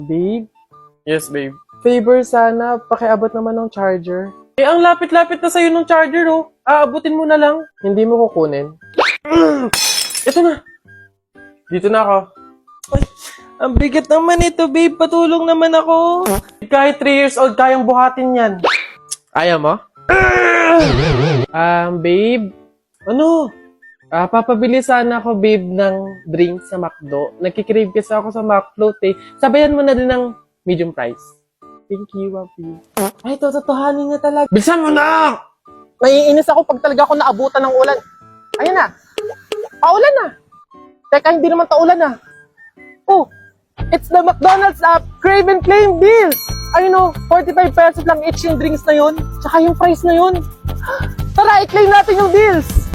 Babe, Yes, babe. favor sana, pakiabot naman ng charger. Eh, ang lapit-lapit na sa'yo ng charger, oh. Aabutin mo na lang. Hindi mo kukunin. Ito na. Dito na ako. Ay, ang bigat naman ito, babe. Patulong naman ako. Kahit 3 years old, kayang buhatin yan. Ayaw mo? Babe. Ano? Papabili sana ako, babe, ng drink sa McDo. Nagkikrave kasi ako sa McFloat, eh. Sabayan mo na din ng medium price. Thank you, Wapi. Ay, totohanin niya talaga. Bilisan mo na! Naiinis ako pag talaga ako naabutan ng ulan. Ayan na. Paulan na. Teka, hindi naman taulan na. Oh, it's the McDonald's app Crave and Claim deals. I know, 45 pesos lang each yung drinks na yun. Tsaka yung price na yun. Tara, i-claim natin yung deals.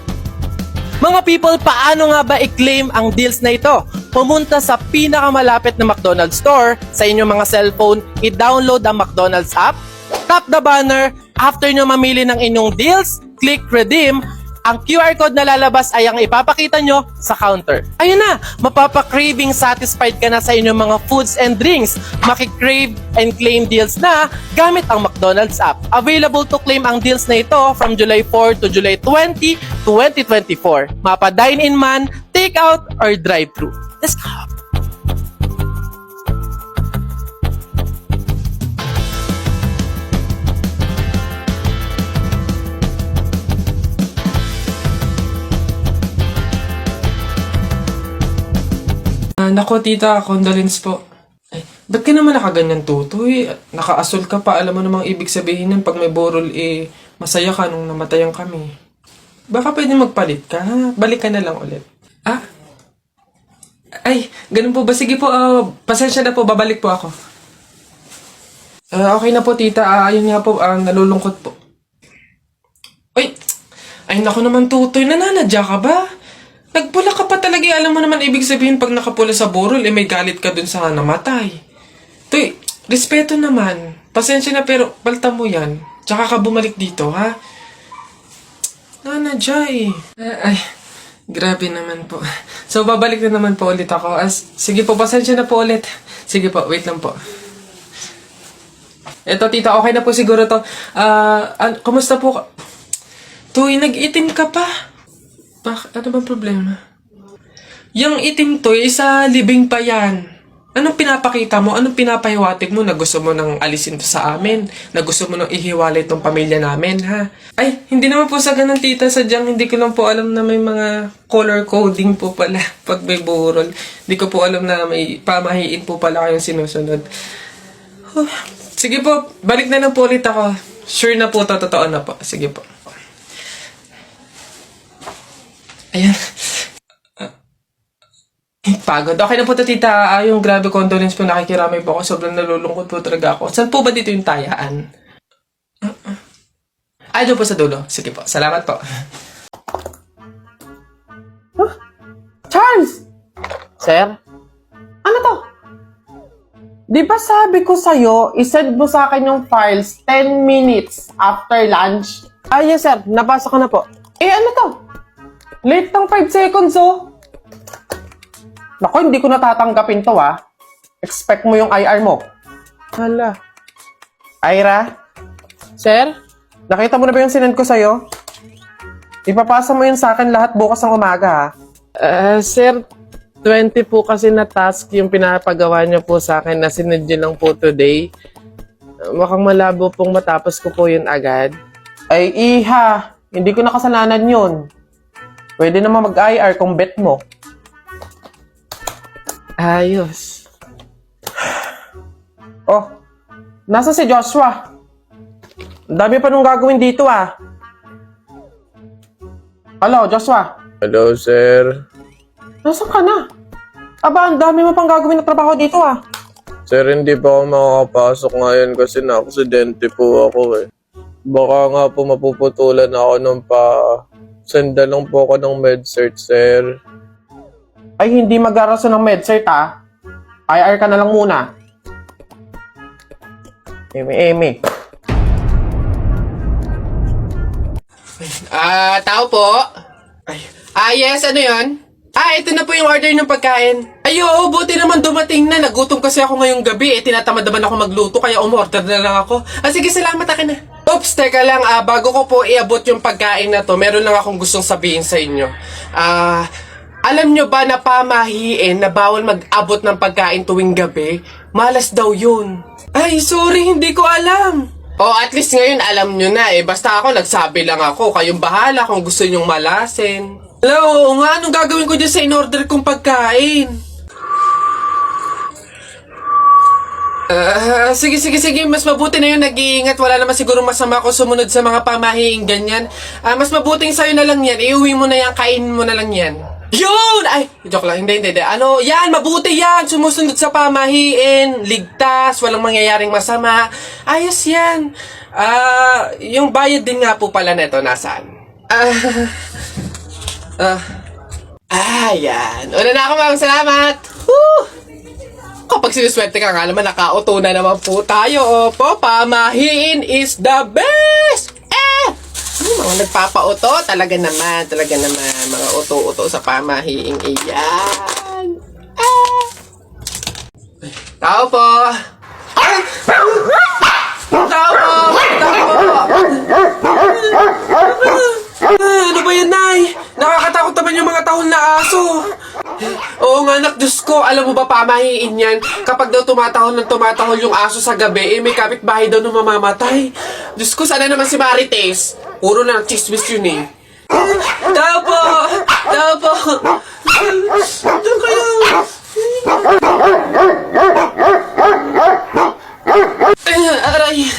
Mga people, paano nga ba i-claim ang deals na ito? Pumunta sa pinakamalapit na McDonald's store sa inyong mga cellphone, i-download ang McDonald's app, tap the banner, after nyo mamili ng inyong deals, click redeem, ang QR code na lalabas ay ang ipapakita nyo sa counter. Ayun na, mapapakraving satisfied ka na sa inyong mga foods and drinks. Makikrave and claim deals na gamit ang McDonald's app. Available to claim ang deals na ito from July 4 to July 20, 2024. Mapa dine-in man, take-out, or drive-thru. Let's go! Nako, tita, condolence po. Ay, ba't ka naman nakaganyan, tutoy? Naka-asol ka pa. Alam mo namang ibig sabihin nun, pag may borol, masaya ka nung namatayan kami. Baka pwede magpalit ka, ha? Balik ka na lang ulit. Ah? Ay, ganun po ba? Sige po, pasensya na po, babalik po ako. Okay na po, tita. Ayun nga po, nalulungkot po. Ay, naku naman, tutoy. Nananadya ka ba? Nagpula ka pa talaga. Alam mo naman, ibig sabihin, pag nakapula sa borol, may galit ka dun sa namatay. Tuy, respeto naman. Pasensya na, pero balta mo yan. Tsaka ka bumalik dito, ha? Nanadya Ay, grabe naman po. So, babalik na naman po ulit ako. Sige po, pasensya na po ulit. Sige po, wait lang po. Eto, tita, okay na po siguro to. Kumusta po ka? Tuy, nag-itim ka pa. Ano bang problema? Yung itim to, isa libing pa yan. Anong pinapakita mo? Anong pinapahiwatig mo na gusto mo nang alisin to sa amin? Na gusto mo nang ihiwalay tong pamilya namin, ha? Ay, hindi naman po sa ganun, tita. Sadyang hindi ko lang po alam na may mga color coding po pala pag may burol. Hindi ko po alam na may pamahiin po pala kayong sinusunod. Sige po, balik na lang po ulit ako. Sure na po, totoo na po. Sige po. Ayan. Pagod. Okay na po to, tita. Yung grabe condolence po, nakikiramay po ako. Sobrang nalulungkot po talaga ako. Saan po ba dito yung tayaan? Doon po sa dulo. Sige po. Salamat po. Charles! Sir? Ano to? Di ba sabi ko sa'yo, isend mo sa akin yung files 10 minutes after lunch? Yes, sir. Nabasa ko na po. Ano to? Late ng 5 seconds, oh. Naku, hindi ko natatanggapin to, ah. Expect mo yung IR mo. Hala. Ira? Sir? Nakita mo na ba yung sinend ko sa'yo? Ipapasa mo yun sa akin lahat bukas ng umaga, ha? Sir, 20 po kasi na task yung pinapagawa niyo po sa akin na sinend niyo lang po today. Mukhang malabo pong matapos ko po yun agad. Ay, iha. Hindi ko nakasalanan yun. Pwede naman mag-IR kung bet mo. Ayos. Oh, nasa si Joshua? Ang dami pa nung gagawin dito, ah. Hello, Joshua? Hello, sir. Nasaan ka na? Aba, ang dami mo pang gagawin na trabaho dito, ah. Sir, hindi pa ako makakapasok ngayon kasi na-aksidente po ako, eh. Baka nga po mapuputulan ako nung senda lang po ako ng med-cert, sir. Ay, hindi mag-araso ng med-cert, ah. IR ka na lang muna. Eme. Tao po? Yes, ano yun? Ito na po yung order ng pagkain. Ay, oo, buti naman dumating na. Nagutom kasi ako ngayong gabi. Tinatamad naman ako magluto, kaya umorder na lang ako. Sige, salamat, akin na. Oops, teka lang. Bago ko po iabot yung pagkain na to, meron lang akong gustong sabihin sa inyo. Alam nyo ba na pamahiin na bawal mag-abot ng pagkain tuwing gabi? Malas daw yun. Ay, sorry, hindi ko alam. At least ngayon alam nyo na eh. Basta ako, nagsabi lang ako. Kayong bahala kung gusto nyong malasin. Hello, nga, anong gagawin ko dyan sa in-order kong pagkain? Sige. Mas mabuti na yun nag-iingat. Wala naman siguro masama kung sumunod sa mga pamahiing ganyan. Mas mabuting sa'yo na lang yan. Iuwi mo na yan, kainin mo na lang yan. Yun! Ay, joke lang. Hindi. Yan, mabuti yan. Sumusunod sa pamahiin. Ligtas, walang mangyayaring masama. Ayos yan. Yung bayad din nga po pala neto, nasaan? Yan. Una na ako, ma'am. Salamat. Woo! Kapag sinuswerte ka nga naman, nakauto na naman po tayo. Opo, pamahiin is the best! Mga nagpapauto, talaga naman. Mga uto-uto sa pamahiing iyan. Tao po! Tao po! Ano ba yan, Nay? Nakakatakot naman yung mga tahol na aso. Oo nga, anak, Diyos ko, alam mo ba pamahiin yan? Kapag daw tumatahol yung aso sa gabi, may kapitbahay daw nung mamamatay. Diyos ko, sana naman si Marites. Puro na chismis yun eh. Tao po! Diyan kayo! Aray!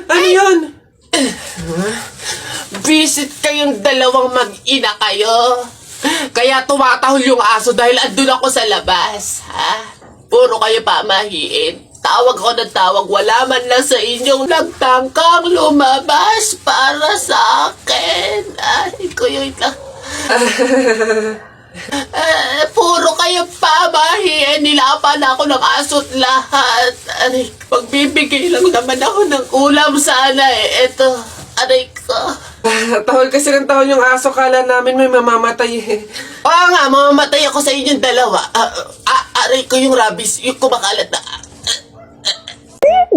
Ano yun? Visit kayong dalawang mag-ina kayo. Kaya tumatahol yung aso dahil andun ako sa labas, ha? Puro kayo pamahiin. Tawag ako ng tawag, wala man lang sa inyong nagtangkang lumabas para sa akin. Ay, kuyoy lang. Puro kayo pamahiin. Nilapan ako ng aso't lahat. Aray, magbibigay lang naman ako ng ulam sana eh. Eto, aray ko. Tahol kasi ng tahol yung aso, kala namin may mamamatay eh. Oo nga, mamamatay ako sa inyong dalawa. Aray ko yung rabies, yung kumakalat na.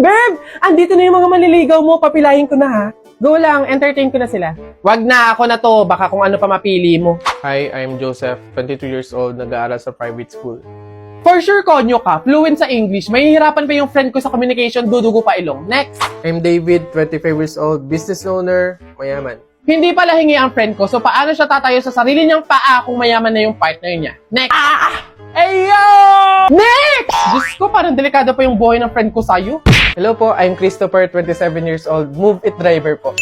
Babe, andito na yung mga manliligaw mo. Papilahin ko na ha. Go lang, entertain ko na sila. Wag na, ako na to. Baka kung ano pa mapili mo. Hi, I'm Joseph, 22 years old, nag-aaral sa private school. For sure, konyo ka. Fluent sa English. Mahihirapan pa yung friend ko sa communication. Dudugo pa ilong. Next. I'm David, 25 years old, business owner, mayaman. Hindi pala hingi ang friend ko. So, paano siya tatayo sa sarili niyang paa kung mayaman na yung partner niya? Next. Ayo! Next! Diyos ko, parang delikado pa yung buhay ng friend ko sa'yo. Hello po, I'm Christopher, 27 years old, Move It driver po.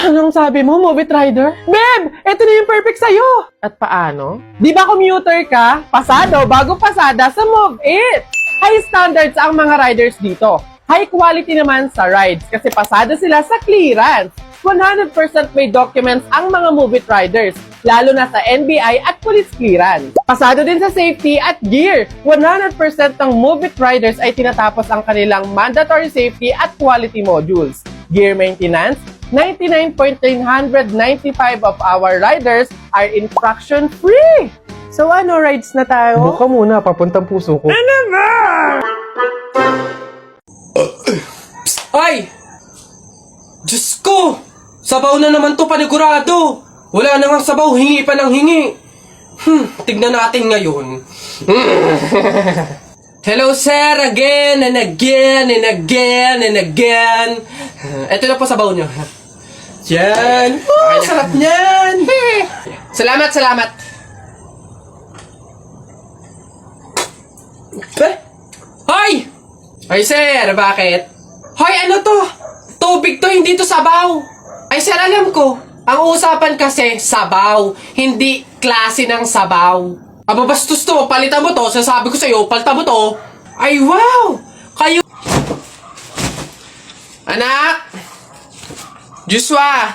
Anong sabi mo, Move It Rider? Babe, eto na yung perfect sa'yo. At paano? Di ba commuter ka? Pasado, bago pasada sa Move It. High standards ang mga riders dito. High quality naman sa rides kasi pasado sila sa clearance. 100% may documents ang mga Move It riders, lalo na sa NBI at police clearance. Pasado din sa safety at gear. 100% ng Move It riders ay tinatapos ang kanilang mandatory safety at quality modules. Gear maintenance, 99.995 of our riders are infraction-free. So ano, rides na tayo? Buka muna, papuntang puso ko. Ay! Diyos ko! Sabaw na naman to, panigurado! Wala na nga sabaw, hingi pa ng hingi. Tignan natin ngayon. Hello, sir, again and again and again and again. Ito na po sabaw nyo. Yan. Sarap niyan. Salamat. Hoy! Hoy, sir, bakit? Hoy, ano to? Tubig to, hindi to sabaw. Ay, sir, alam ko. Ang usapan kasi, sabaw. Hindi klase ng sabaw. Aba, bastos to. Palitan mo to. Sasabi ko sa'yo, palitan mo to. Ay, wow! Kayo... Anak! Joshua!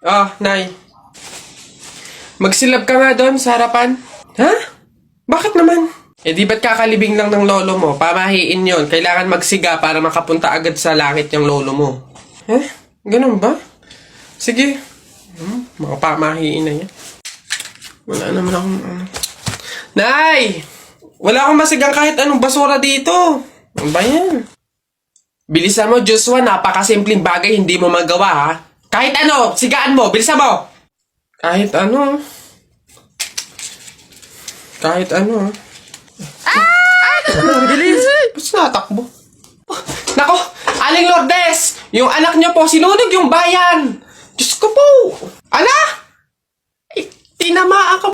Oh, Nay. Magsilab ka nga doon sa harapan. Ha? Bakit naman? Eh, di ba't kakalibing lang ng lolo mo? Pamahiin yon. Kailangan magsiga para makapunta agad sa langit yung lolo mo. Ganun ba? Sige. Mga pamahiin na yan. Wala naman akong... Nay! Wala akong masigang kahit anong basura dito. Ano ba yan? Bilisan mo, Joshua. Napakasimpleng bagay hindi mo magawa, ha? Kahit ano, sigaan mo. Bilisan mo. Kahit ano. Kahit ano. Bilis. Ba't natakbo? Nako, Aling Lourdes! Yung anak niyo po, sinunog yung bayan! Diyos ko po! Ala! Tinamaan ka